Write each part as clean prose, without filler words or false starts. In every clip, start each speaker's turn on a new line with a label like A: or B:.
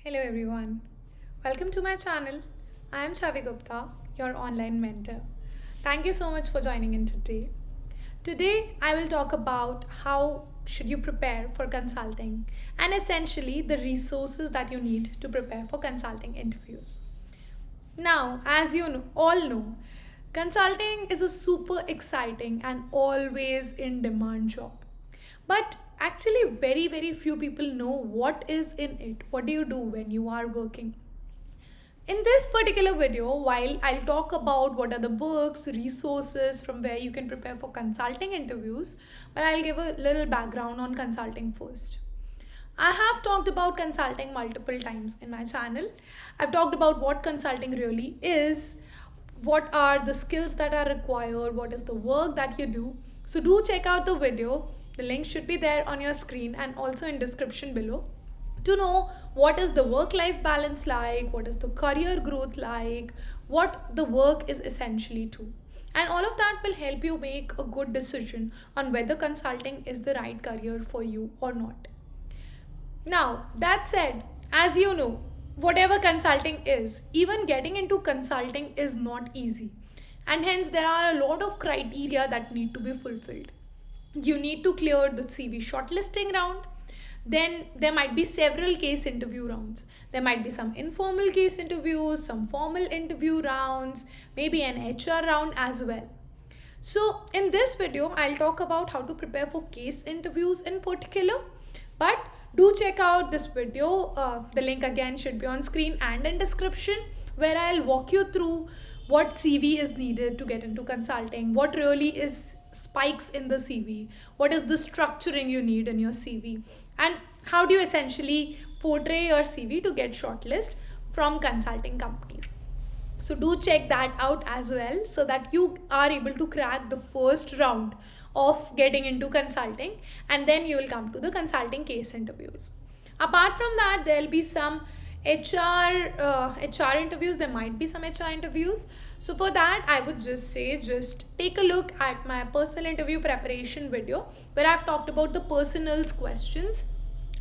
A: Hello everyone. Welcome to my channel. I am Chavi Gupta, your online mentor. Thank you so much for joining in today. Today I will talk about how should you prepare for consulting and essentially the resources that you need to prepare for consulting interviews. Now, as all know, consulting is a super exciting and always in demand job. But actually, very few people know what is in it. What do you do when you are working? In this particular video, while I'll talk about what are the books, resources from where you can prepare for consulting interviews, but I'll give a little background on consulting first. I have talked about consulting multiple times in my channel. I've talked about what consulting really is, what are the skills that are required, what is the work that you do. So do check out the video. The link should be there on your screen and also in description below to know what is the work life balance like, what is the career growth like, what the work is essentially to. And all of that will help you make a good decision on whether consulting is the right career for you or not. Now, that said, as you know, whatever consulting is, even getting into consulting is not easy. And hence, there are a lot of criteria that need to be fulfilled. You need to clear the CV shortlisting round. Then there might be several case interview rounds. There might be some informal case interviews, some formal interview rounds, maybe an HR round as well. So in this video, I'll talk about how to prepare for case interviews in particular. But do check out this video. The link again should be on screen and in description, where I'll walk you through what CV is needed to get into consulting, what really is spikes in the CV, what is the structuring you need in your CV, and how do you essentially portray your CV to get shortlist from consulting companies. So do check that out as well so that you are able to crack the first round of getting into consulting, and then you will come to the consulting case interviews. Apart from that, there'll be some HR interviews. There might be some HR interviews. So for that, I would just say just take a look at my personal interview preparation video where I've talked about the personals questions.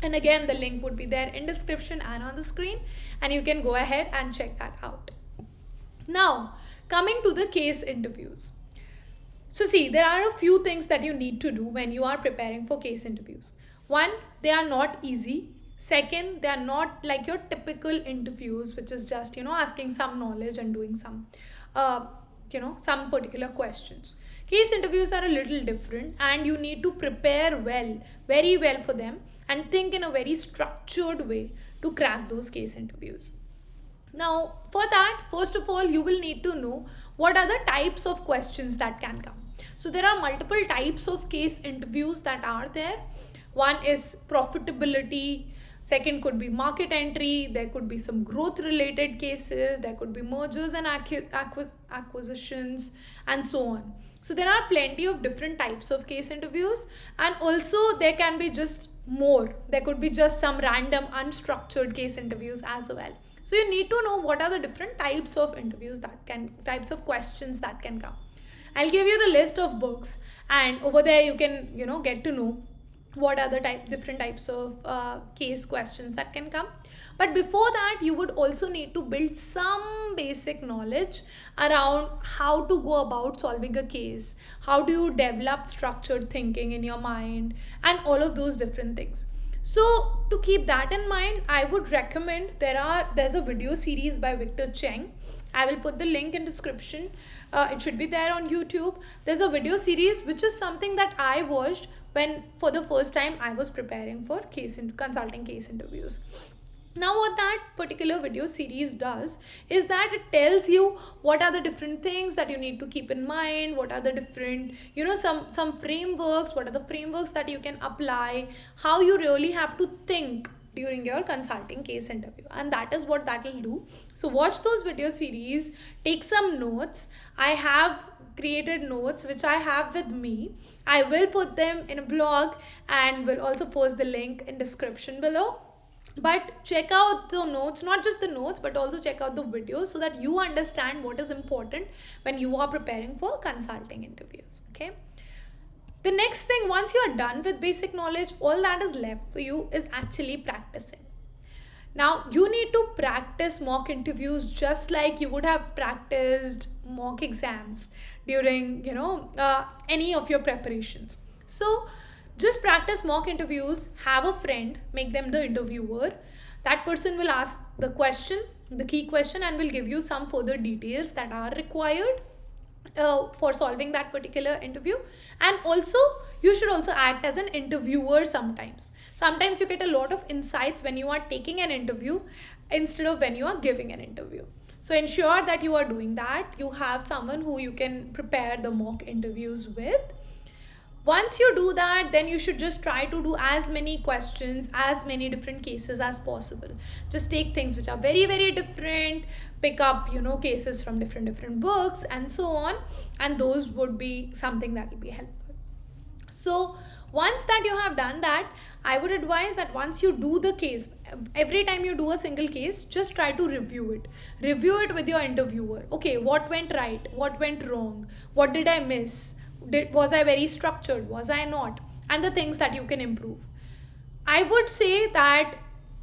A: And again, the link would be there in description and on the screen, and you can go ahead and check that out. Now, coming to the case interviews. So see, there are a few things that you need to do when you are preparing for case interviews. One, they are not easy. Second, they are not like your typical interviews, which is just, asking some knowledge and doing some particular questions. Case interviews are a little different and you need to prepare well, very well for them and think in a very structured way to crack those case interviews. Now, for that, first of all, you will need to know what are the types of questions that can come. So there are multiple types of case interviews that are there. One is profitability. Second could be market entry. There could be some growth related cases. There could be mergers and acquisitions and so on. So there are plenty of different types of case interviews, and also there can be just more. There could be just some random unstructured case interviews as well. So you need to know what are the different types of types of questions that can come. I'll give you the list of books, and over there you can, get to know what are the different types of case questions that can come. But before that, you would also need to build some basic knowledge around how to go about solving a case, how do you develop structured thinking in your mind, and all of those different things. So to keep that in mind, I would recommend there's a video series by Victor Cheng. I will put the link in description. It should be there on YouTube. There's a video series which is something that I watched when for the first time I was preparing for consulting case interviews. Now what that particular video series does is that it tells you what are the different things that you need to keep in mind, what are the different, some frameworks, what are the frameworks that you can apply, how you really have to think during your consulting case interview, and that is what that will do. So watch those video series, take some notes. I have created notes which I have with me. I will put them in a blog and will also post the link in description below. But check out the notes, not just the notes, but also check out the videos so that you understand what is important when you are preparing for consulting interviews. Okay. The next thing, once you are done with basic knowledge, all that is left for you is actually practicing. Now, you need to practice mock interviews just like you would have practiced mock exams during, any of your preparations. So, just practice mock interviews, have a friend, make them the interviewer. That person will ask the question, the key question, and will give you some further details that are required for solving that particular interview. And also, you should also act as an interviewer sometimes you get a lot of insights when you are taking an interview instead of when you are giving an interview. So ensure that you are doing that, you have someone who you can prepare the mock interviews with. Once you do that, then you should just try to do as many questions, as many different cases as possible. Just take things which are very very different, pick up cases from different books and so on, and those would be something that will be helpful. So once that you have done that, I would advise that once you do the case, every time you do a single case, just try to review it with your interviewer. Okay, what went right, what went wrong, what did I miss, was I very structured, was I not, and the things that you can improve. I would say that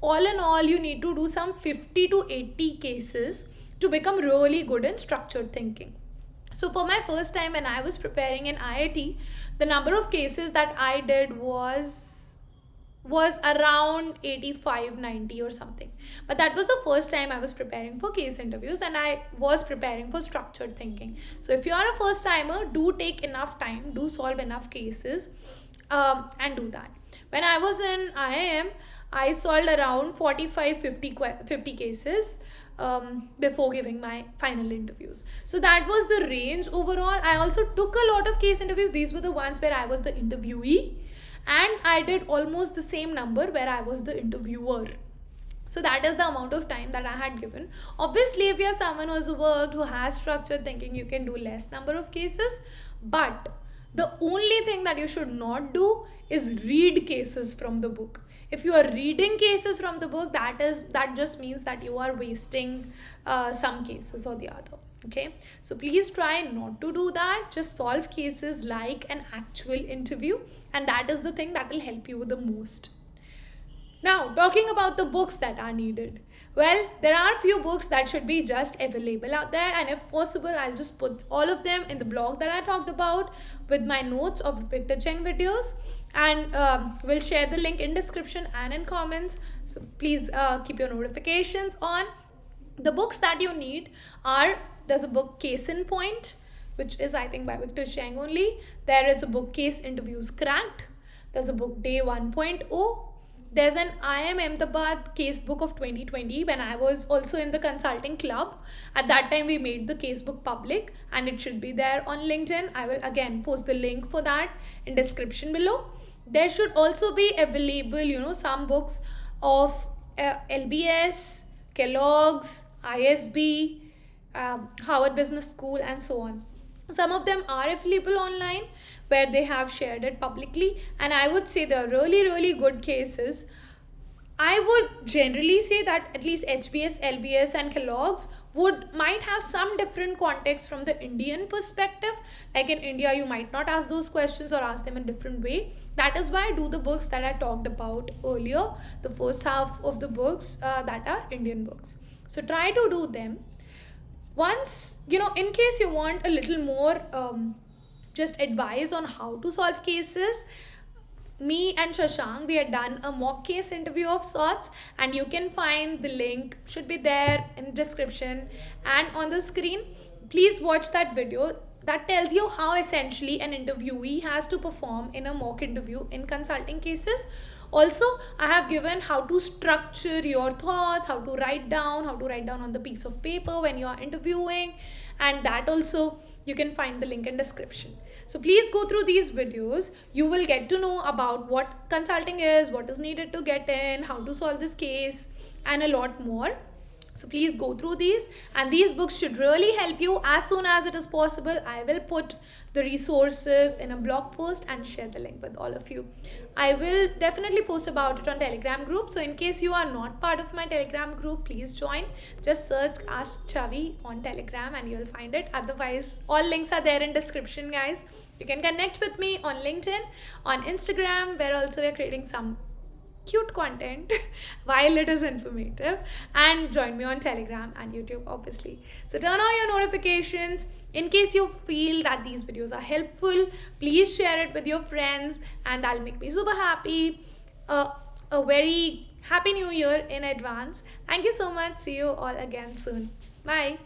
A: all in all, you need to do some 50 to 80 cases to become really good in structured thinking. So for my first time when I was preparing in IIT, the number of cases that I did was around 85, 90 or something. But that was the first time I was preparing for case interviews, and I was preparing for structured thinking. So if you are a first timer, do take enough time, do solve enough cases, and do that. When I was in IIM, I solved around 45, 50 cases before giving my final interviews. So that was the range overall. I also took a lot of case interviews. These were the ones where I was the interviewee, and I did almost the same number where I was the interviewer. So that is the amount of time that I had given. Obviously, if you're someone who's worked, who has structured thinking, you can do less number of cases. But the only thing that you should not do is read cases from the book. If you are reading cases from the book, that just means that you are wasting some cases or the other. Okay, so please try not to do that. Just solve cases like an actual interview, and that is the thing that will help you the most. Now, talking about the books that are needed. Well, there are a few books that should be just available out there, and if possible, I'll just put all of them in the blog that I talked about with my notes of Victor Cheng videos, and we'll share the link in description and in comments. So please keep your notifications on. The books that you need are, there's a book Case in Point, which is I think by Victor Cheng only. There is a book Case Interviews Cracked. There's a book Day 1.0. There's an IIM Ahmedabad case book of 2020 when I was also in the consulting club. At that time, we made the case book public, and it should be there on LinkedIn. I will again post the link for that in description below. There should also be available, some books of LBS, Kellogg's, ISB, Harvard Business School, and so on. Some of them are available online where they have shared it publicly, and I would say they're really really good cases. I would generally say that at least HBS, LBS, and Kellogg's might have some different context from the Indian perspective. Like in India, you might not ask those questions or ask them in a different way. That is why I do the books that I talked about earlier, the first half of the books that are Indian books. So try to do them. Once, in case you want a little more just advice on how to solve cases, me and Shashank, we had done a mock case interview of sorts, and you can find the link, should be there in the description and on the screen. Please watch that video. That tells you how essentially an interviewee has to perform in a mock interview in consulting cases. Also, I have given how to structure your thoughts, how to write down on the piece of paper when you are interviewing, and that also you can find the link in description. So please go through these videos. You will get to know about what consulting is, what is needed to get in, how to solve this case, and a lot more. So please go through these, and these books should really help you. As soon as it is possible, I will put the resources in a blog post and share the link with all of you. I will definitely post about it on Telegram group. So in case you are not part of my Telegram group, please join. Just search Ask Chavi on Telegram and you'll find it. Otherwise, all links are there in description, guys. You can connect with me on LinkedIn, on Instagram, where also we're creating some cute content while it is informative. And join me on Telegram and YouTube, obviously. So turn on your notifications. In case you feel that these videos are helpful, please share it with your friends, and that'll make me super happy. A very happy new year in advance. Thank you so much. See you all again soon. Bye.